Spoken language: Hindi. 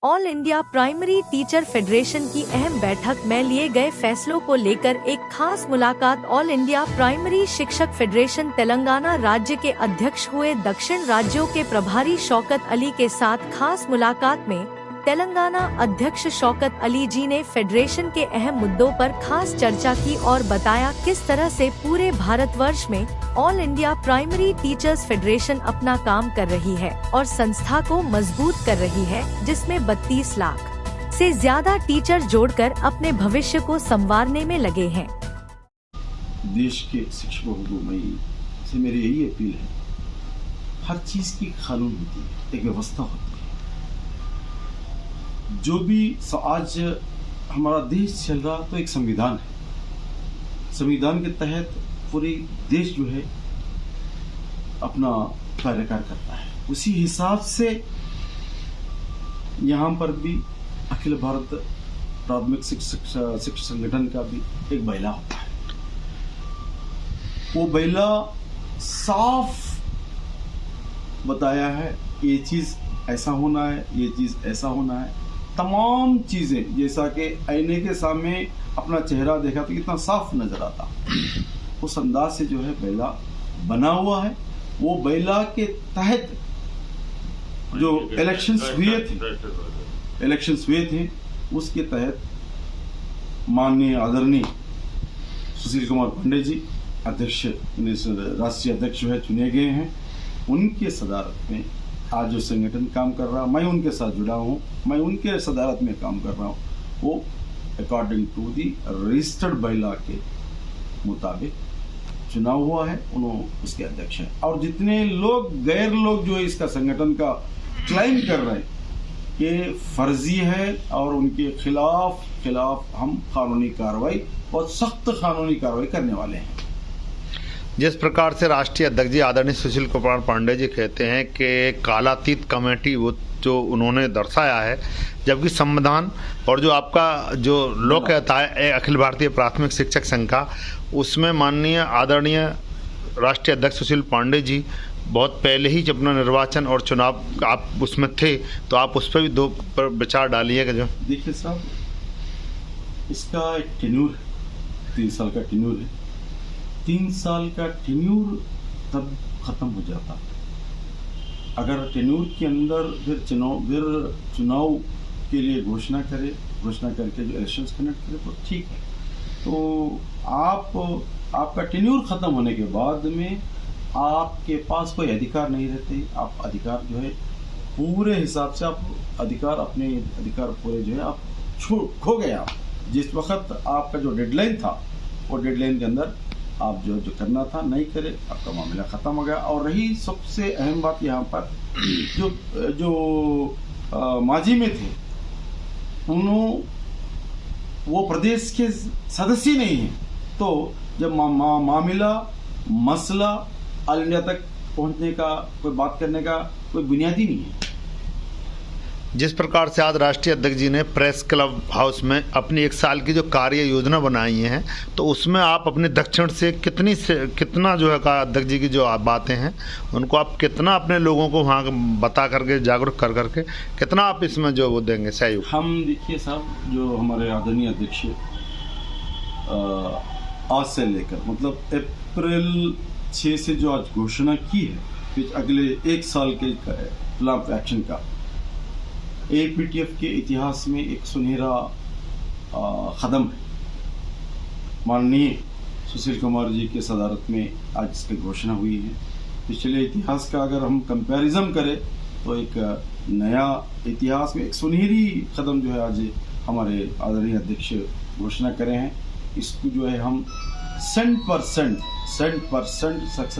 All India primary teacher federation की अहम बैठक में लिए गए फैसलों को लेकर एक खास मुलाकात। ऑल इंडिया प्राइमरी शिक्षक फेडरेशन तेलंगाना राज्य के अध्यक्ष हुए दक्षिण राज्यों के प्रभारी शौकत अली के साथ खास मुलाकात में तेलंगाना अध्यक्ष शौकत अली जी ने फेडरेशन के अहम मुद्दों पर खास चर्चा की और बताया किस तरह से पूरे भारतवर्ष में all India primary teachers federation अपना काम कर रही है और संस्था को मजबूत कर रही है, जिसमें 32 लाख से ज्यादा टीचर जोड़कर अपने भविष्य को संवारने में लगे हैं। देश के शिक्षकों को से मेरी यही अपील है, हर चीज की कानून होती है, एक व्यवस्था होती है। जो भी आज हमारा देश चल रहा तो एक संविधान है, संविधान के तहत पूरी देश जो है अपना कार्यकाल करता है। उसी हिसाब से यहाँ पर भी अखिल भारत प्राथमिक शिक्षक संगठन का भी एक बैला होता है। वो बैला साफ बताया है, ये चीज ऐसा होना है, ये चीज ऐसा होना है। तमाम चीजें जैसा कि आईने के सामने अपना चेहरा देखा तो कितना साफ नजर आता, उस अंदाज से जो है बैला बना हुआ है। वो बैला के तहत जो इलेक्शंस हुए थे उसके तहत माननीय आदरणीय सुशील कुमार पांडे जी अध्यक्ष राष्ट्रीय अध्यक्ष जो है चुने गए हैं। उनके सदारत में आज जो संगठन काम कर रहा, मैं उनके साथ जुड़ा हूँ, मैं उनके सदारत में काम कर रहा हूँ, वो अकॉर्डिंग टू दी रजिस्टर्ड बैला के मुताबिक चुनाव हुआ है, उन्होंने उसके अध्यक्ष हैं। और जितने लोग गैर लोग जो इसका संगठन का क्लेम कर रहे हैं ये फर्जी है और उनके खिलाफ हम कानूनी कार्रवाई और सख्त कानूनी कार्रवाई करने वाले हैं। जिस प्रकार से राष्ट्रीय अध्यक्ष जी आदरणीय सुशील कुमार पांडे जी कहते हैं कि कालातीत कमेटी वो जो उन्होंने दर्शाया है, जबकि संविधान और जो आपका जो लोक कहता है अखिल भारतीय प्राथमिक शिक्षक संघ का, उसमें माननीय आदरणीय राष्ट्रीय अध्यक्ष सुशील पांडे जी बहुत पहले ही जब अपना निर्वाचन और चुनाव आप उसमें थे, तो आप उस पर भी दो पर विचार डालिएगा। जो देखिए साहब, इसका एक टेन्यूर है, 3 साल का टेन्यूर है। 3 साल का टेन्यूर तब खत्म हो जाता अगर टेन्यूर के अंदर फिर चुनाव के लिए घोषणा करके जो इलेक्शंस कंडक्ट करे तो ठीक है। तो आपका टेन्यूर खत्म होने के बाद में आपके पास कोई अधिकार नहीं रहते। आप अधिकार जो है पूरे हिसाब से आप अपने अधिकार पूरे जो है आप खो गए। आप जिस वक्त आपका जो डेडलाइन था वो डेडलाइन के अंदर आप जो करना था नहीं करे, आपका मामला खत्म हो गया। और रही सबसे अहम बात यहाँ पर जो माजी में थे वो प्रदेश के सदस्य नहीं है, तो जब मामला मसला ऑल इंडिया तक पहुंचने का कोई बात करने का कोई बुनियादी नहीं है। जिस प्रकार से आज राष्ट्रीय अध्यक्ष जी ने प्रेस क्लब हाउस में अपनी 1 साल की जो कार्य योजना बनाई है, तो उसमें आप अपने दक्षिण से कितना जो है का अध्यक्ष जी की जो बातें हैं उनको आप कितना अपने लोगों को वहाँ बता करके जागरूक कर करके कितना आप इसमें जो वो देंगे सहयोग? हम देखिए साहब, जो हमारे आदरणीय अध्यक्ष आज से लेकर मतलब अप्रैल 6 से जो आज घोषणा की है कि अगले 1 साल के प्लान ऑफ एक्शन का, APTF के इतिहास में एक सुनहरा कदम है। माननीय सुशील कुमार जी के सदारत में आज इसकी घोषणा हुई है। पिछले इतिहास का अगर हम कंपैरिजन करें तो एक नया इतिहास में एक सुनहरी कदम जो है आज हमारे आदरणीय अध्यक्ष घोषणा करे हैं। इसको जो है हम 100% सक्सेस